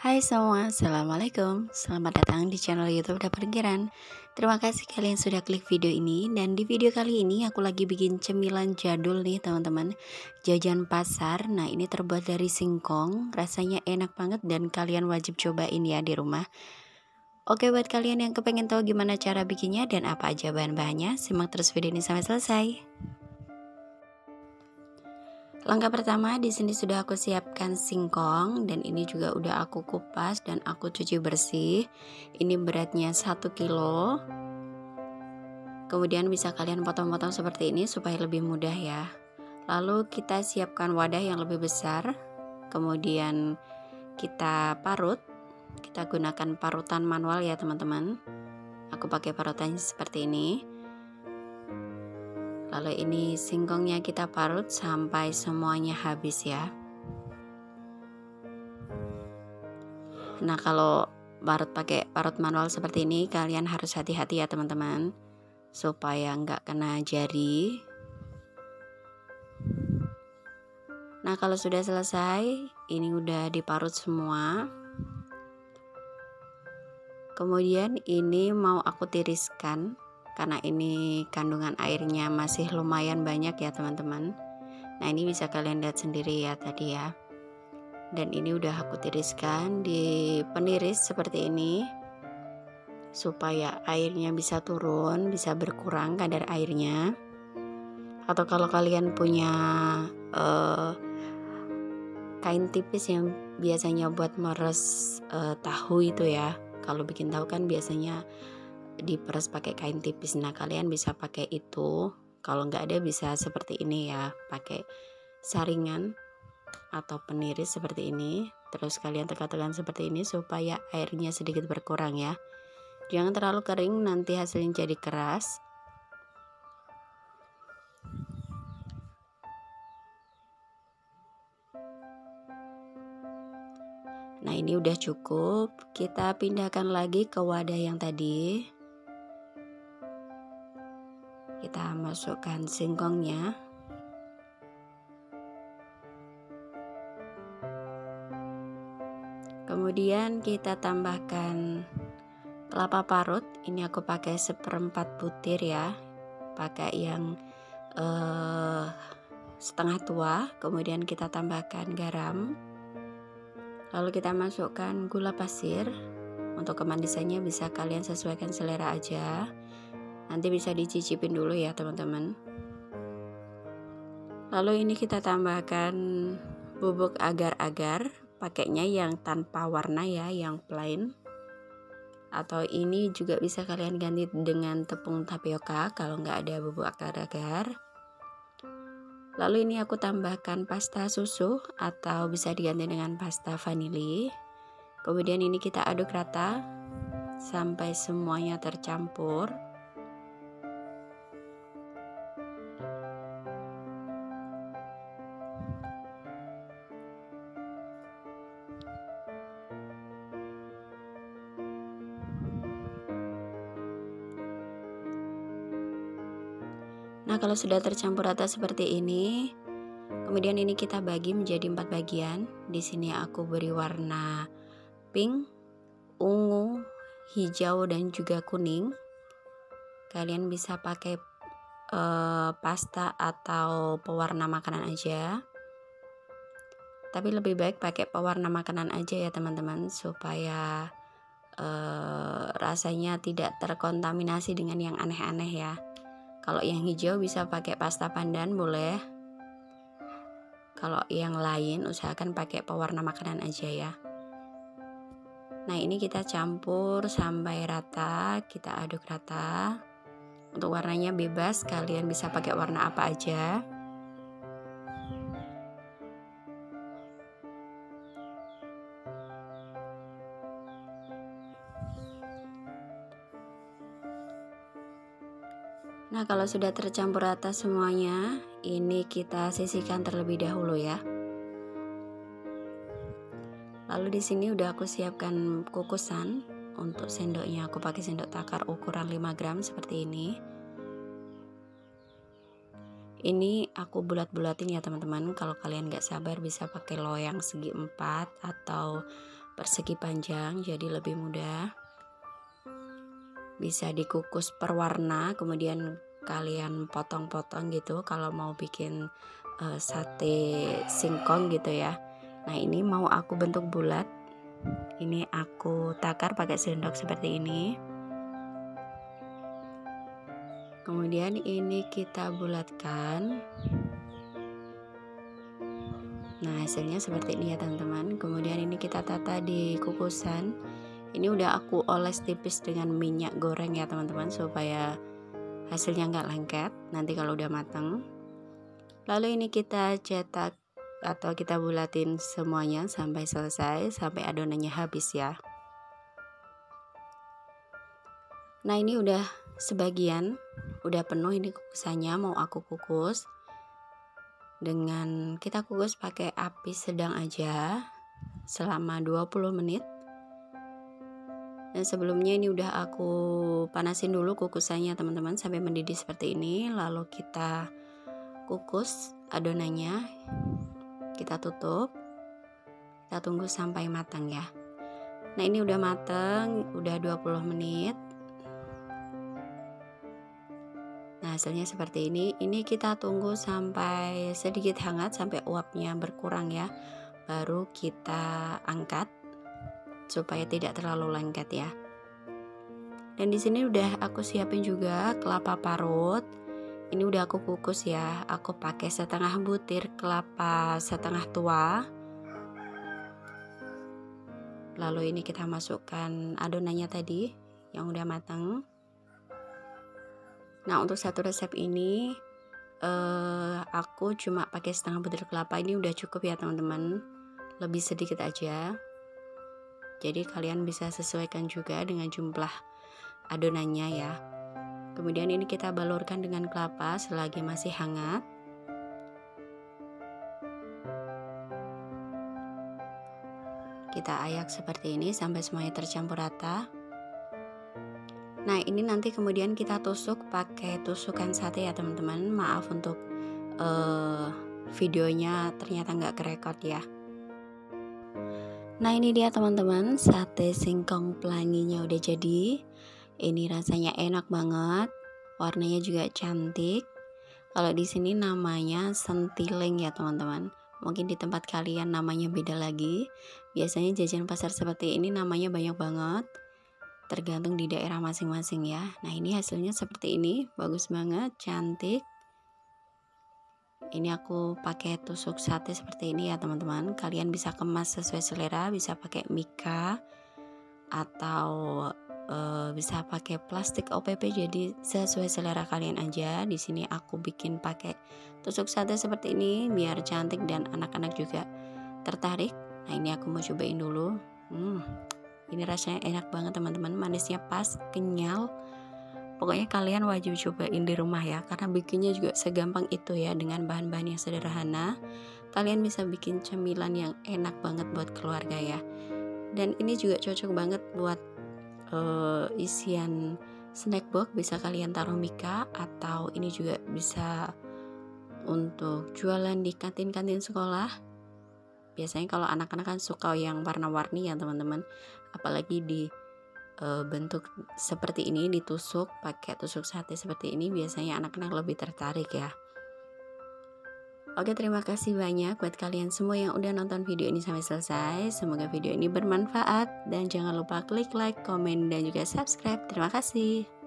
Hai semua, Assalamualaikum. Selamat datang di channel YouTube Dapur Giran. Terima kasih kalian sudah klik video ini. Dan di video kali ini aku lagi bikin cemilan jadul nih teman-teman, jajan pasar. Nah, ini terbuat dari singkong. Rasanya enak banget dan kalian wajib cobain ya di rumah. Oke, buat kalian yang kepengen tahu gimana cara bikinnya dan apa aja bahan-bahannya, simak terus video ini sampai selesai. Langkah pertama, di sini sudah aku siapkan singkong dan ini juga udah aku kupas dan aku cuci bersih. Ini beratnya 1 kilo. Kemudian bisa kalian potong-potong seperti ini supaya lebih mudah ya. Lalu kita siapkan wadah yang lebih besar. Kemudian kita parut. Kita gunakan parutan manual ya teman-teman. Aku pakai parutannya seperti ini. Lalu ini singkongnya kita parut sampai semuanya habis ya. Nah, kalau pakai parut manual seperti ini kalian harus hati-hati ya teman-teman, supaya nggak kena jari. Nah, kalau sudah selesai, ini udah diparut semua. Kemudian ini mau aku tiriskan karena ini kandungan airnya masih lumayan banyak ya teman-teman. Nah, ini bisa kalian lihat sendiri ya tadi ya. Dan ini udah aku tiriskan di peniris seperti ini supaya airnya bisa turun, bisa berkurang kadar airnya. Atau kalau kalian punya kain tipis yang biasanya buat meres tahu itu ya, kalau bikin tahu kan biasanya diperes pakai kain tipis. Nah, kalian bisa pakai itu. Kalau nggak ada bisa seperti ini ya, pakai saringan atau peniris seperti ini. Terus kalian tekan-tekan seperti ini supaya airnya sedikit berkurang ya. Jangan terlalu kering, nanti hasilnya jadi keras. Nah, ini udah cukup. Kita pindahkan lagi ke wadah yang tadi. Kita masukkan singkongnya. Kemudian kita tambahkan kelapa parut. Ini aku pakai 1/4 butir ya. Pakai yang setengah tua. Kemudian kita tambahkan garam. Lalu kita masukkan gula pasir. Untuk kemanisannya bisa kalian sesuaikan selera aja. Nanti bisa dicicipin dulu ya teman-teman. Lalu ini kita tambahkan bubuk agar-agar. Pakainya yang tanpa warna ya, yang plain. Atau ini juga bisa kalian ganti dengan tepung tapioka kalau nggak ada bubuk agar-agar. Lalu ini aku tambahkan pasta susu atau bisa diganti dengan pasta vanili. Kemudian ini kita aduk rata sampai semuanya tercampur. Nah, kalau sudah tercampur rata seperti ini, kemudian ini kita bagi menjadi 4 bagian. Di sini aku beri warna pink, ungu, hijau dan juga kuning. Kalian bisa pakai pasta atau pewarna makanan aja. Tapi lebih baik pakai pewarna makanan aja ya teman-teman, supaya rasanya tidak terkontaminasi dengan yang aneh-aneh ya. Kalau yang hijau bisa pakai pasta pandan boleh. Kalau yang lain usahakan pakai pewarna makanan aja ya. Nah, ini kita campur sampai rata, kita aduk rata. Untuk warnanya bebas, kalian bisa pakai warna apa aja. Nah, kalau sudah tercampur rata semuanya, ini kita sisihkan terlebih dahulu ya. Lalu di sini udah aku siapkan kukusan. Untuk sendoknya aku pakai sendok takar ukuran 5 gram seperti ini. Ini aku bulat-bulatin ya teman-teman. Kalau kalian gak sabar bisa pakai loyang segi 4 atau persegi panjang, jadi lebih mudah. Bisa dikukus per warna, kemudian kalian potong-potong gitu kalau mau bikin sate singkong gitu ya. Nah ini mau aku bentuk bulat, ini aku takar pakai sendok seperti ini. Kemudian ini kita bulatkan. Nah hasilnya seperti ini ya teman-teman. Kemudian ini kita tata di kukusan. Ini udah aku oles tipis dengan minyak goreng ya teman-teman, supaya hasilnya nggak lengket nanti kalau udah matang. Lalu ini kita cetak atau kita bulatin semuanya sampai selesai, sampai adonannya habis ya. Nah ini udah sebagian, udah penuh ini kukusannya, mau aku kukus. Dengan kita kukus pakai api sedang aja selama 20 menit. Dan sebelumnya ini udah aku panasin dulu kukusannya teman-teman sampai mendidih seperti ini. Lalu kita kukus adonannya, kita tutup, kita tunggu sampai matang ya. Nah ini udah matang, udah 20 menit. Nah hasilnya seperti ini. Ini kita tunggu sampai sedikit hangat, sampai uapnya berkurang ya, baru kita angkat supaya tidak terlalu lengket ya. Dan di sini udah aku siapin juga kelapa parut. Ini udah aku kukus ya. Aku pakai setengah butir kelapa setengah tua. Lalu ini kita masukkan adonannya tadi yang udah matang. Nah untuk satu resep ini aku cuma pakai setengah butir kelapa. Ini udah cukup ya teman-teman, lebih sedikit aja. Jadi kalian bisa sesuaikan juga dengan jumlah adonannya ya. Kemudian ini kita balurkan dengan kelapa selagi masih hangat. Kita ayak seperti ini sampai semuanya tercampur rata. Nah ini nanti kemudian kita tusuk pakai tusukan sate ya teman-teman. Maaf untuk videonya ternyata nggak kerekod ya. Nah ini dia teman-teman, sate singkong pelanginya udah jadi. Ini rasanya enak banget, warnanya juga cantik. Kalau di sini namanya sentiling ya teman-teman. Mungkin di tempat kalian namanya beda lagi. Biasanya jajan pasar seperti ini namanya banyak banget, tergantung di daerah masing-masing ya. Nah ini hasilnya seperti ini, bagus banget, cantik. Ini aku pakai tusuk sate seperti ini ya teman-teman. Kalian bisa kemas sesuai selera, bisa pakai mika atau bisa pakai plastik OPP, jadi sesuai selera kalian aja. Di sini aku bikin pakai tusuk sate seperti ini biar cantik dan anak-anak juga tertarik. Nah ini aku mau cobain dulu. Ini rasanya enak banget teman-teman, manisnya pas, kenyal. Pokoknya kalian wajib cobain di rumah ya, karena bikinnya juga segampang itu ya, dengan bahan-bahan yang sederhana. Kalian bisa bikin cemilan yang enak banget buat keluarga ya. Dan ini juga cocok banget buat isian snack box, bisa kalian taruh mika, atau ini juga bisa untuk jualan di kantin-kantin sekolah. Biasanya kalau anak-anak kan suka yang warna-warni ya teman-teman, apalagi di bentuk seperti ini, ditusuk pakai tusuk sate seperti ini, biasanya anak-anak lebih tertarik ya. Oke, terima kasih banyak buat kalian semua yang udah nonton video ini sampai selesai. Semoga video ini bermanfaat, dan jangan lupa klik like, komen, dan juga subscribe. Terima kasih.